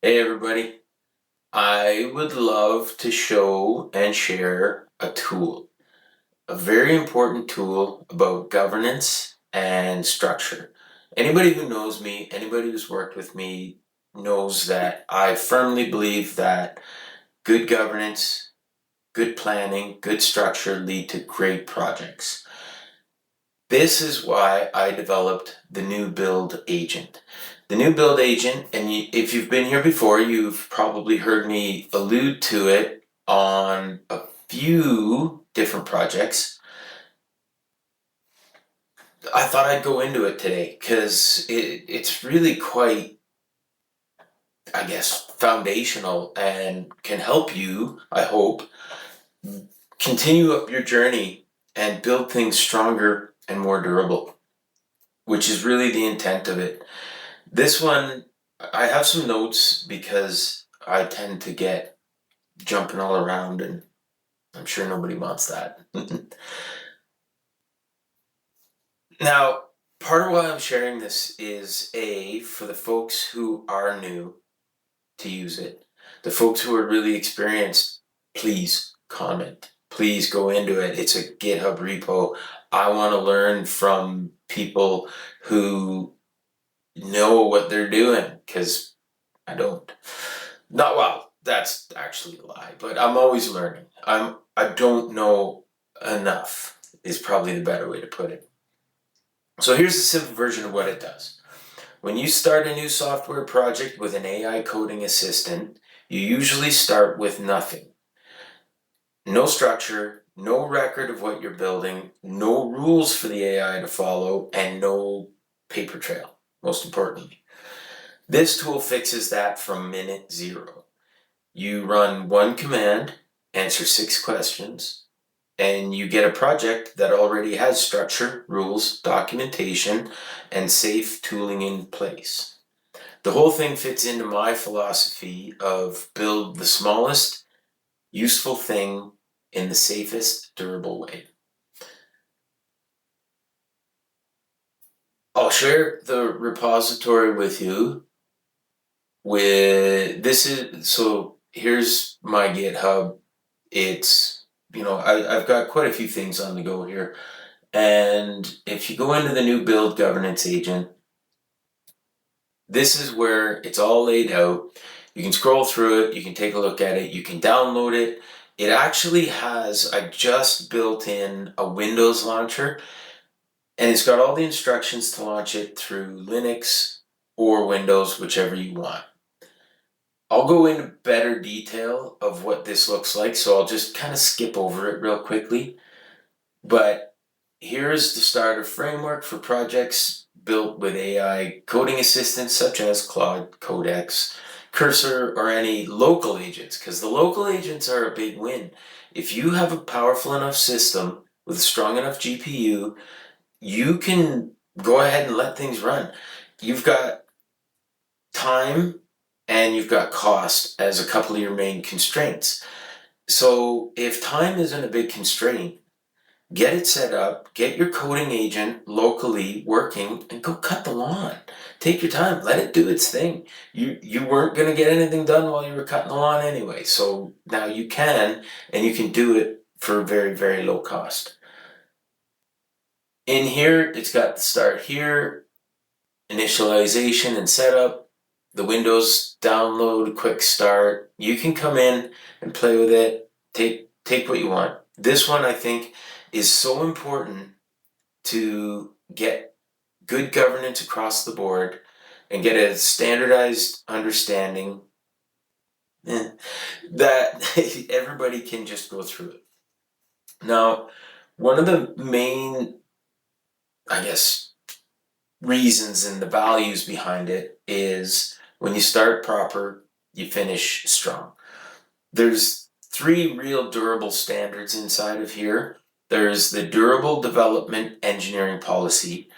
Hey everybody, I would love to show and share a tool, a very important tool about governance and structure. Anybody who knows me, anybody who's worked with me knows that I firmly believe that good governance, good planning, good structure lead to great projects. This is why I developed the new build agent. The new build agent, and if you've been here before, you've probably heard me allude to it on a few different projects. I thought I'd go into it today because it's really quite, I guess, foundational and can help you, I hope, continue up your journey and build things stronger and more durable, which is really the intent of it. This one, I have some notes because I tend to get jumping all around, and I'm sure nobody wants that. Now, part of why I'm sharing this is for the folks who are new to use it, the folks who are really experienced, please comment. Please go into it. It's a GitHub repo. I want to learn from people who know what they're doing because I don't. Not well, that's actually a lie, but I'm always learning. I don't know enough is probably the better way to put it. So here's a simple version of what it does. When you start a new software project with an AI coding assistant, you usually start with nothing. No structure, no record of what you're building, no rules for the AI to follow, and no paper trail, most importantly. This tool fixes that from minute zero. You run one command, answer 6 questions, and you get a project that already has structure, rules, documentation, and safe tooling in place. The whole thing fits into my philosophy of build the smallest useful thing in the safest durable way. I'll share the repository with you. So here's my GitHub. It's, I've got quite a few things on the go here. And if you go into the new build governance agent, this is where it's all laid out. You can scroll through it, you can take a look at it, you can download it. It actually has, I just built in a Windows launcher, and it's got all the instructions to launch it through Linux or Windows, whichever you want. I'll go into better detail of what this looks like, so I'll just kind of skip over it real quickly. But here's the starter framework for projects built with AI coding assistants such as Claude, Codex, Cursor, or any local agents, because the local agents are a big win. If you have a powerful enough system with a strong enough GPU, you can go ahead and let things run. You've got time and you've got cost as a couple of your main constraints. So if time isn't a big constraint, get it set up, get your coding agent locally working, and go cut the lawn. Take your time, let it do its thing. You weren't going to get anything done while you were cutting the lawn anyway, so now you can, and you can do it for very, very low cost. In here, it's got the start here, initialization and setup, the Windows download, quick start. You can come in and play with it, take what you want. This one, I think, is so important to get good governance across the board and get a standardized understanding that everybody can just go through it. Now, one of the main, I guess, reasons and the values behind it is when you start proper, you finish strong. There's 3 real durable standards inside of here. There's the durable development engineering policy.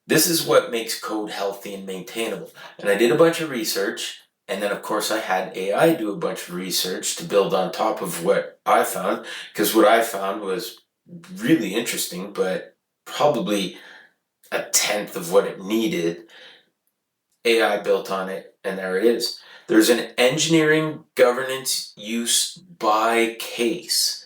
This is what makes code healthy and maintainable. And I did a bunch of research, and then of course I had AI do a bunch of research to build on top of what I found, because what I found was really interesting, but probably a tenth of what it needed. AI built on it, and there it is. There's an engineering governance use by case.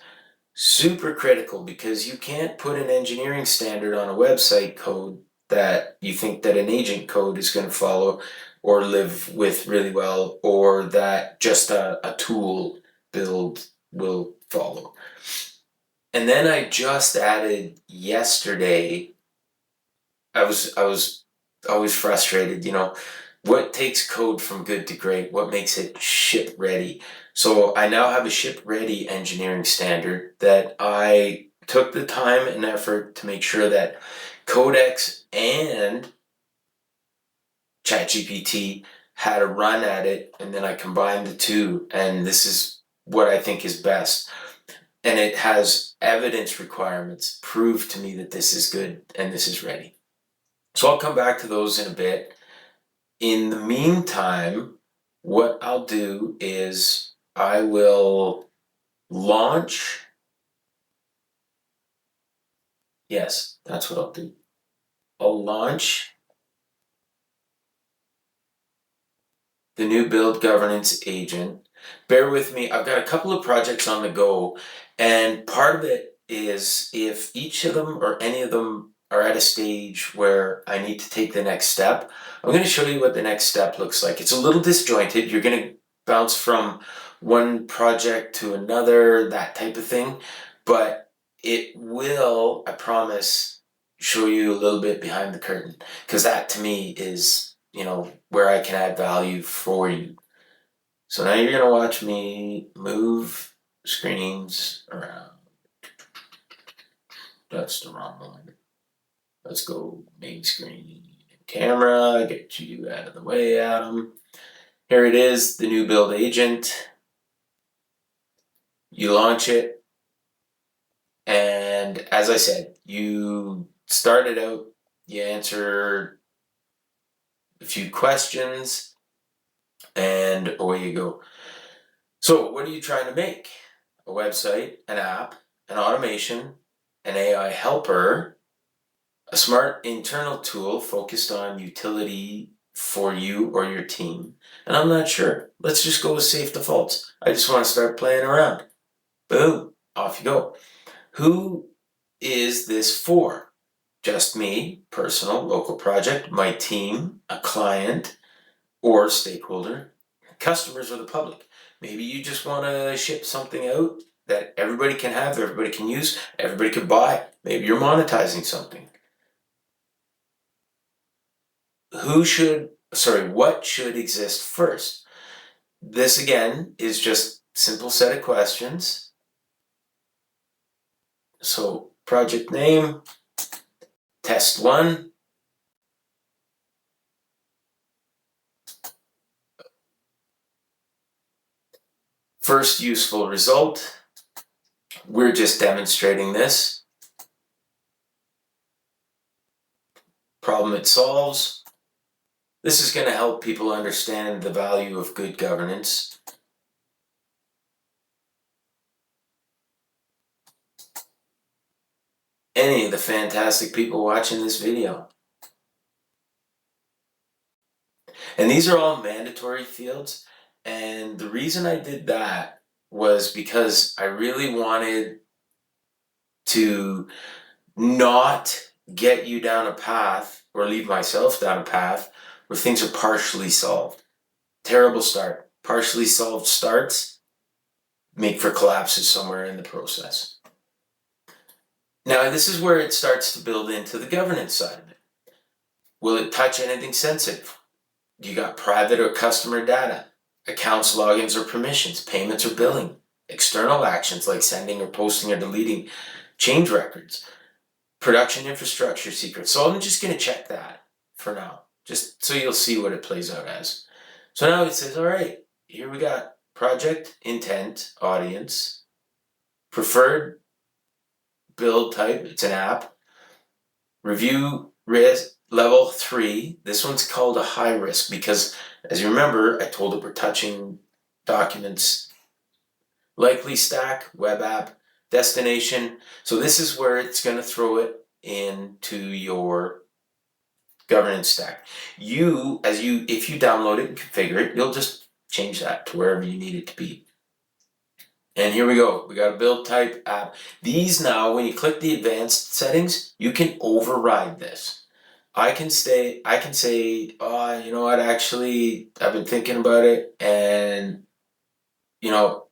Super critical, because you can't put an engineering standard on a website code that you think that an agent code is going to follow or live with really well, or that just a tool build will follow. And then I just added yesterday, I was always frustrated, what takes code from good to great? What makes it ship ready? So I now have a ship ready engineering standard that I took the time and effort to make sure that Codex and ChatGPT had a run at it, and then I combined the two, and this is what I think is best. And it has evidence requirements. Prove to me that this is good and this is ready. So I'll come back to those in a bit. In the meantime, what I'll do is I will launch. Yes, that's what I'll do. I'll launch the new build governance agent. Bear with me, I've got a couple of projects on the go, and part of it is if each of them or any of them are at a stage where I need to take the next step, I'm going to show you what the next step looks like. It's a little disjointed. You're going to bounce from one project to another, that type of thing, but it will, I promise, show you a little bit behind the curtain, because that to me is where I can add value for you. So now you're gonna watch me move screens around. That's the wrong one. Let's go main screen, camera, get you out of the way, Adam. Here it is, the new build agent. You launch it, and as I said, you start it out, you answer a few questions, and away you go. So what are you trying to make? A website, an app, an automation, an AI helper, a smart internal tool focused on utility for you or your team. And I'm not sure. Let's just go with safe defaults. I just want to start playing around. Boom, off you go. Who is this for? Just me, personal, local project, my team, a client, or stakeholder, customers, or the public. Maybe you just want to ship something out that everybody can have, everybody can use, everybody can buy. Maybe you're monetizing something. What should exist first? This again is just simple set of questions. So project name, test 1. First useful result. We're just demonstrating this. Problem it solves. This is going to help people understand the value of good governance. Any of the fantastic people watching this video. And these are all mandatory fields. And the reason I did that was because I really wanted to not get you down a path or leave myself down a path where things are partially solved. Terrible start. Partially solved starts make for collapses somewhere in the process. Now, this is where it starts to build into the governance side of it. Will it touch anything sensitive? You got private or customer data, accounts, logins or permissions, payments or billing, external actions like sending or posting or deleting change records, production infrastructure secrets. So I'm just going to check that for now, just so you'll see what it plays out as. So now it says, all right, here we got project, intent, audience, preferred build type, it's an app, review risk level 3. This one's called a high risk because, as you remember, I told it we're touching documents, likely stack, web app, destination. So this is where it's going to throw it into your governance stack. If you download it and configure it, you'll just change that to wherever you need it to be. And here we go. We got a build type app. These now, when you click the advanced settings, you can override this. I can say, oh, you know what, actually, I've been thinking about it, and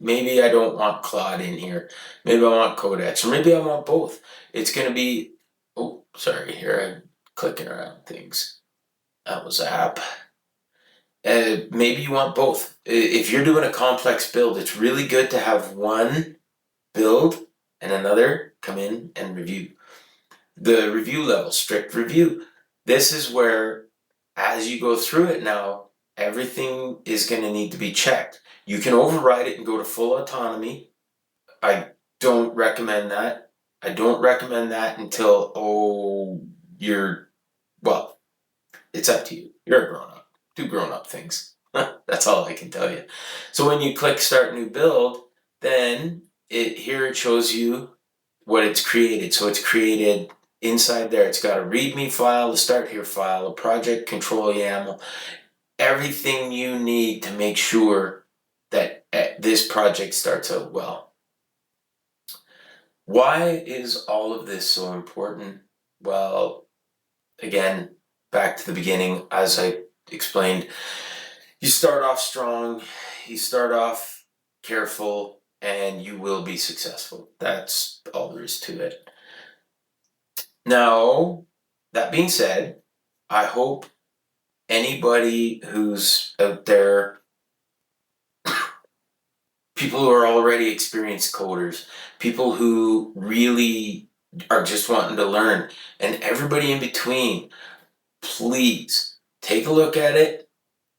maybe I don't want Claude in here. Maybe I want Codex, or maybe I want both. It's going to be, oh, sorry, here I'm clicking around things. That was app. Maybe you want both. If you're doing a complex build, it's really good to have one build and another come in and review. The review level, strict review. This is where, as you go through it now, everything is going to need to be checked. You can override it and go to full autonomy. I don't recommend that. I don't recommend that until, well, it's up to you. You're a grown up. Do grown up things. That's all I can tell you. So when you click start new build, then here it shows you what it's created. So it's created inside there. It's got a README file, a start here file, a project control YAML, everything you need to make sure that this project starts out well. Why is all of this so important? Well, again, back to the beginning, as I explained, you start off strong, you start off careful, and you will be successful. That's all there is to it. Now, that being said, I hope anybody who's out there, people who are already experienced coders, people who really are just wanting to learn, and everybody in between, please take a look at it,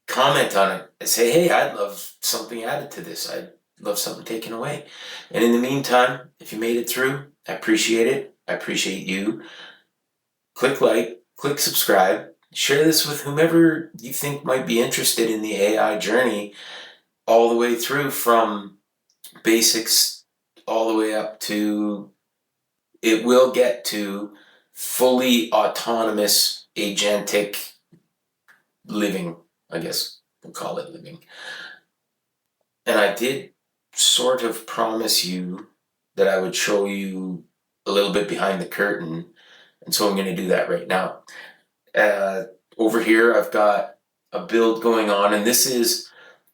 comment on it, and say, hey, I'd love something added to this. I'd love something taken away. And in the meantime, if you made it through, I appreciate it. I appreciate you. Click like, click subscribe, share this with whomever you think might be interested in the AI journey, all the way through from basics all the way up to, it will get to fully autonomous agentic living, I guess we'll call it living. And I did sort of promise you that I would show you a little bit behind the curtain, and so I'm going to do that right now. Over here, I've got a build going on, and this is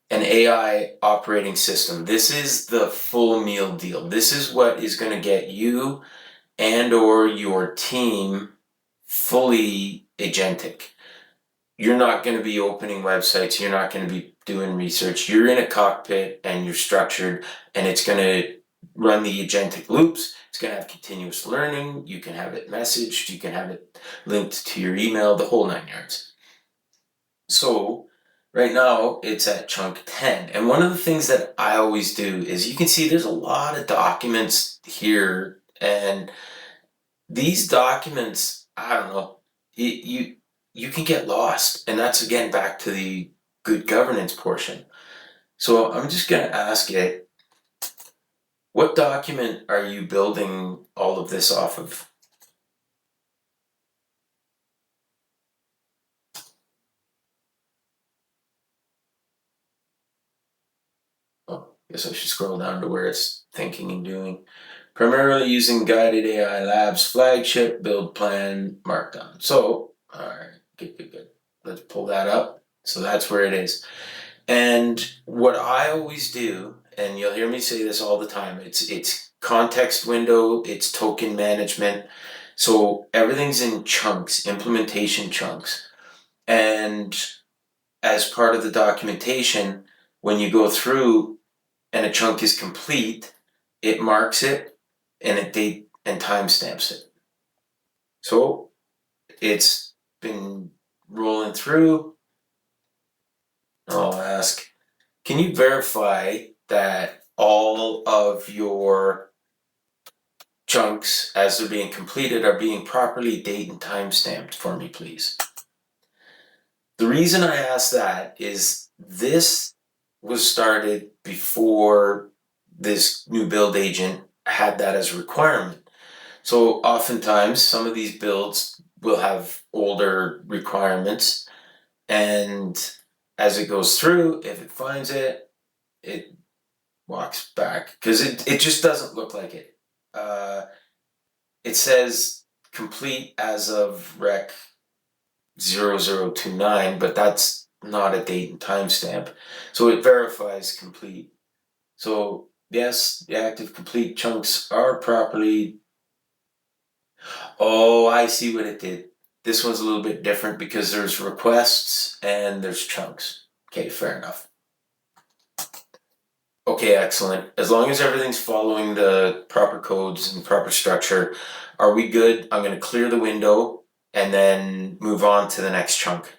an AI operating system. This is the full meal deal. This is what is going to get you and or your team fully agentic. You're not going to be opening websites. You're not going to be doing research. You're in a cockpit and you're structured, and it's going to run the agentic loops. It's going to have continuous learning. You can have it messaged. You can have it linked to your email, the whole 9 yards. So right now it's at chunk 10. And one of the things that I always do is, you can see there's a lot of documents here, and these documents, I don't know, you can get lost. And that's, again, back to the good governance portion. So I'm just going to ask it, what document are you building all of this off of? Oh, I guess I should scroll down to where it's thinking and doing. Primarily using Guided AI Labs flagship build plan Markdown. So, all right, good. Let's pull that up. So that's where it is. And what I always do, and you'll hear me say this all the time, it's context window, it's token management. So everything's in chunks, implementation chunks. And as part of the documentation, when you go through and a chunk is complete, it marks it and it date and timestamps it. So it's been rolling through. I'll ask, can you verify that all of your chunks, as they're being completed, are being properly date and time stamped for me, please? The reason I ask that is this was started before this new build agent had that as a requirement. So oftentimes some of these builds will have older requirements, and as it goes through, if it finds it, it walks back because it just doesn't look like it. It says complete as of rec 0029, but that's not a date and timestamp. So it verifies complete. So yes, the active complete chunks are properly. Oh, I see what it did. This one's a little bit different because there's requests and there's chunks. Okay, fair enough. Okay, excellent. As long as everything's following the proper codes and proper structure, are we good? I'm going to clear the window and then move on to the next chunk.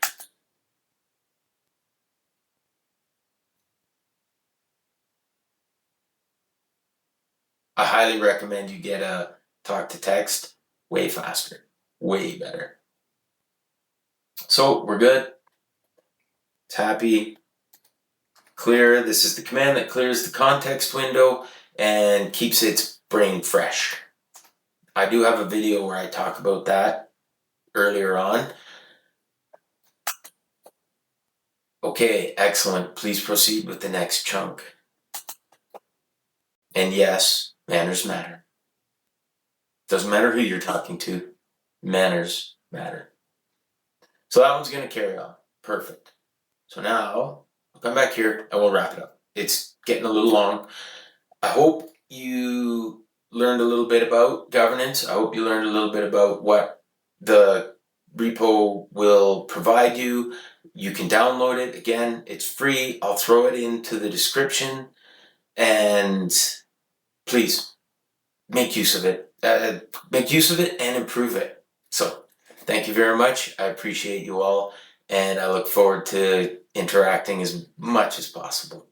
I highly recommend you get a talk to text way faster, way better. So we're good. It's happy. Clear. This is the command that clears the context window and keeps its brain fresh. I do have a video where I talk about that earlier on. Okay, excellent. Please proceed with the next chunk. And yes, manners matter. Doesn't matter who you're talking to, manners matter. So that one's going to carry on. Perfect. So now I'll come back here and we'll wrap it up. It's getting a little long. I hope you learned a little bit about governance. I hope you learned a little bit about what the repo will provide you. You can download it. Again, it's free. I'll throw it into the description. And please make use of it. Make use of it and improve it. So thank you very much. I appreciate you all. And I look forward to interacting as much as possible.